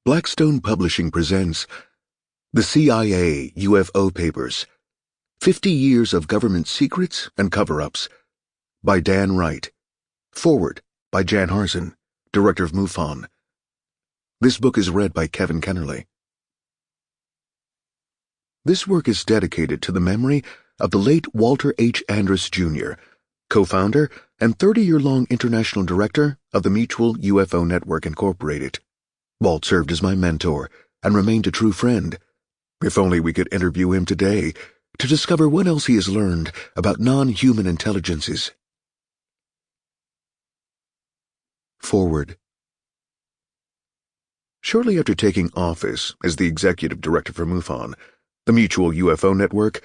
Blackstone Publishing presents The CIA UFO Papers, 50 Years of Government Secrets and Cover-Ups by Dan Wright. Forward by Jan Harzen, Director of MUFON. This book is read by Kevin Kenerly. This work is dedicated to the memory of the late Walter H. Andrus, Jr., co-founder and 30-year-long international director of the Mutual UFO Network, Incorporated. Walt served as my mentor and remained a true friend. If only we could interview him today to discover what else he has learned about non-human intelligences. Forward. Shortly after taking office as the executive director for MUFON, the Mutual UFO Network,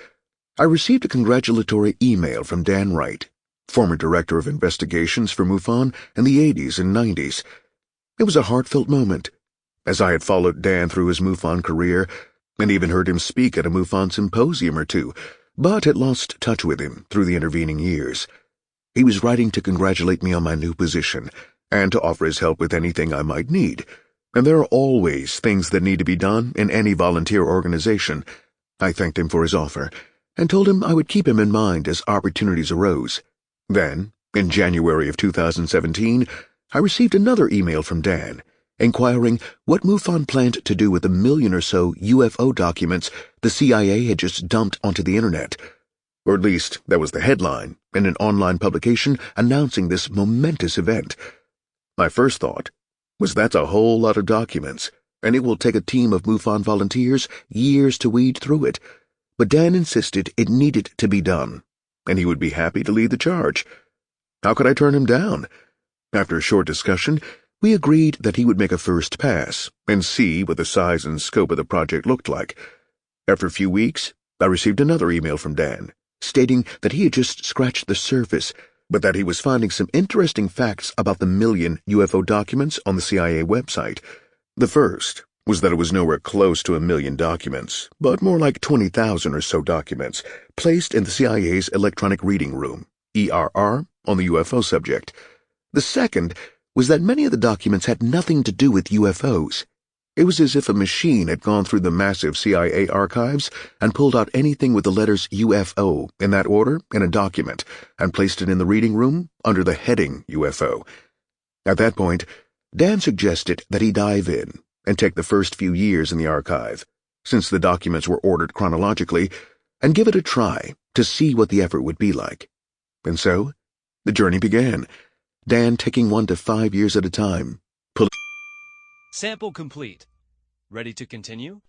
I received a congratulatory email from Dan Wright, former director of investigations for MUFON in the 80s and 90s. It was a heartfelt moment, as I had followed Dan through his MUFON career and even heard him speak at a MUFON symposium or two, but had lost touch with him through the intervening years. He was writing to congratulate me on my new position and to offer his help with anything I might need, and there are always things that need to be done in any volunteer organization. I thanked him for his offer and told him I would keep him in mind as opportunities arose. Then, in January of 2017, I received another email from Dan, inquiring what MUFON planned to do with the 1 million or so UFO documents the CIA had just dumped onto the internet. Or at least that was the headline in an online publication announcing this momentous event. My first thought was that's a whole lot of documents, and it will take a team of MUFON volunteers years to weed through it. But Dan insisted it needed to be done, and he would be happy to lead the charge. How could I turn him down? After a short discussion, we agreed that he would make a first pass and see what the size and scope of the project looked like. After a few weeks, I received another email from Dan, stating that he had just scratched the surface, but that he was finding some interesting facts about the 1 million UFO documents on the CIA website. The first was that it was nowhere close to 1 million documents, but more like 20,000 or so documents, placed in the CIA's Electronic Reading Room, ERR, on the UFO subject. The second was that many of the documents had nothing to do with UFOs. It was as if a machine had gone through the massive CIA archives and pulled out anything with the letters UFO in that order in a document and placed it in the reading room under the heading UFO. At that point, Dan suggested that he dive in and take the first few years in the archive, since the documents were ordered chronologically, and give it a try to see what the effort would be like. And so, the journey began, Dan taking 1 to 5 years at a time. Sample complete. Ready to continue?